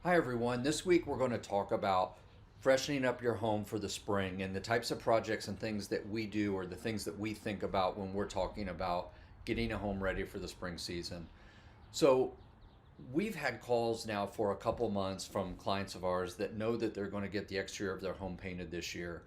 Hi everyone. This week we're going to talk about freshening up your home for the spring and the types of projects and things that we do or the things that we think about when we're talking about getting a home ready for the spring season. So, we've had calls now for a couple months from clients of ours that know that they're going to get the exterior of their home painted this year.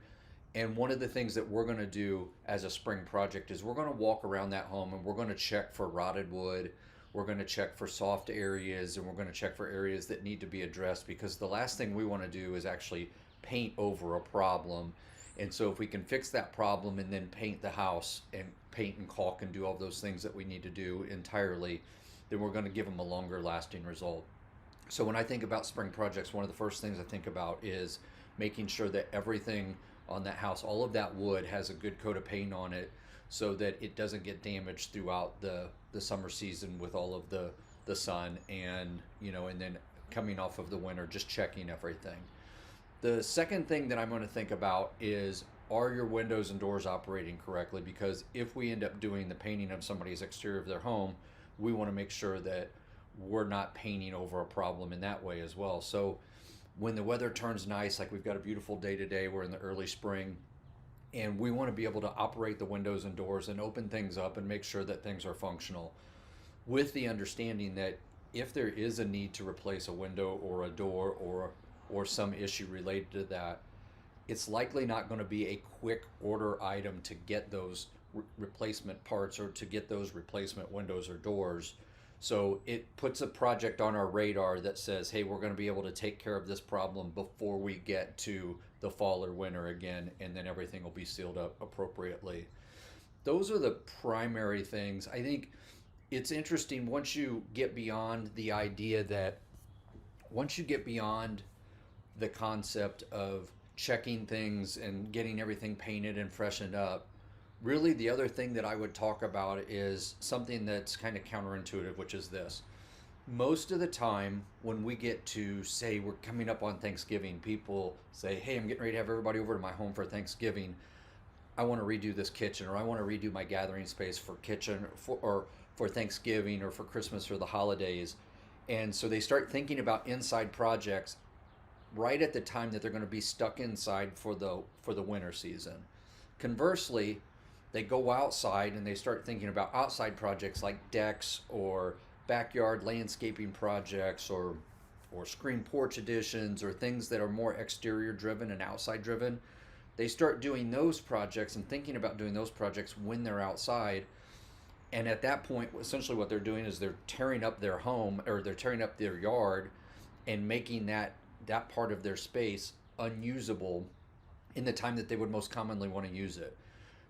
And one of the things that we're going to do as a spring project is we're going to walk around that home and we're going to check for rotted wood. We're going to check for soft areas and we're going to check for areas that need to be addressed because the last thing we want to do is actually paint over a problem. And so if we can fix that problem and then paint the house and paint and caulk and do all those things that we need to do entirely, then we're going to give them a longer lasting result. So when I think about spring projects, one of the first things I think about is making sure that everything on that house, all of that wood has a good coat of paint on it so that it doesn't get damaged throughout the summer season with all of the sun and then coming off of the winter, just checking everything. The second thing that I'm going to think about is, are your windows and doors operating correctly? Because if we end up doing the painting of somebody's exterior of their home, we want to make sure that we're not painting over a problem in that way as well. So when the weather turns nice, like we've got a beautiful day today, we're in the early spring, and we want to be able to operate the windows and doors and open things up and make sure that things are functional with the understanding that if there is a need to replace a window or a door or some issue related to that, it's likely not going to be a quick order item to get those replacement parts or to get those replacement windows or doors. So it puts a project on our radar that says, hey, we're going to be able to take care of this problem before we get to the fall or winter again, and then everything will be sealed up appropriately. Those are the primary things. I think it's interesting once you get beyond the idea that once you get beyond the concept of checking things and getting everything painted and freshened up, really the other thing that I would talk about is something that's kind of counterintuitive, which is this. Most of the time when we get to say we're coming up on Thanksgiving, people say, hey, I'm getting ready to have everybody over to my home for Thanksgiving. I want to redo this kitchen, or I want to redo my gathering space for kitchen or for Thanksgiving or for Christmas or the holidays. And so they start thinking about inside projects right at the time that they're going to be stuck inside for the winter season. Conversely, they go outside and they start thinking about outside projects like decks or backyard landscaping projects or screen porch additions or things that are more exterior driven and outside driven. They start doing those projects and thinking about doing those projects when they're outside. And at that point, essentially what they're doing is they're tearing up their home or they're tearing up their yard and making that part of their space unusable in the time that they would most commonly want to use it.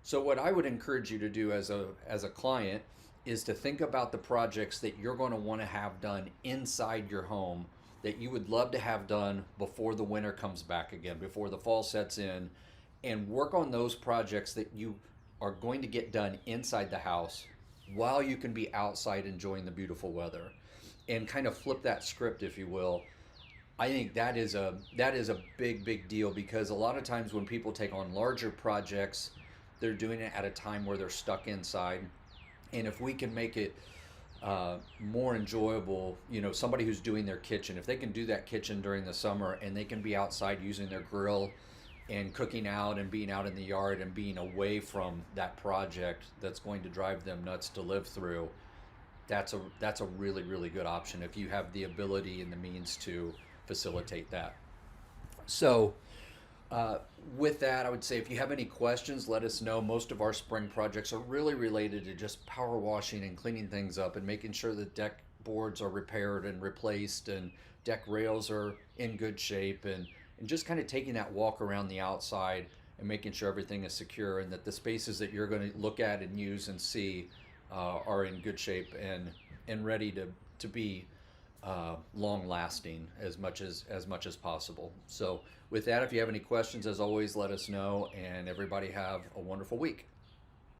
So what I would encourage you to do as a client is to think about the projects that you're going to want to have done inside your home that you would love to have done before the winter comes back again, before the fall sets in, and work on those projects that you are going to get done inside the house while you can be outside enjoying the beautiful weather, and kind of flip that script, if you will. I think that is a big deal, because a lot of times when people take on larger projects, they're doing it at a time where they're stuck inside. And if we can make it more enjoyable, somebody who's doing their kitchen, if they can do that kitchen during the summer and they can be outside using their grill and cooking out and being out in the yard and being away from that project that's going to drive them nuts to live through, that's a really good option if you have the ability and the means to facilitate that. So with that, I would say if you have any questions, let us know. Most of our spring projects are really related to just power washing and cleaning things up and making sure that deck boards are repaired and replaced and deck rails are in good shape, and just kind of taking that walk around the outside and making sure everything is secure and that the spaces that you're going to look at and use and see are in good shape and ready to be long lasting as much as possible. So with that, if you have any questions, as always, let us know, and everybody have a wonderful week.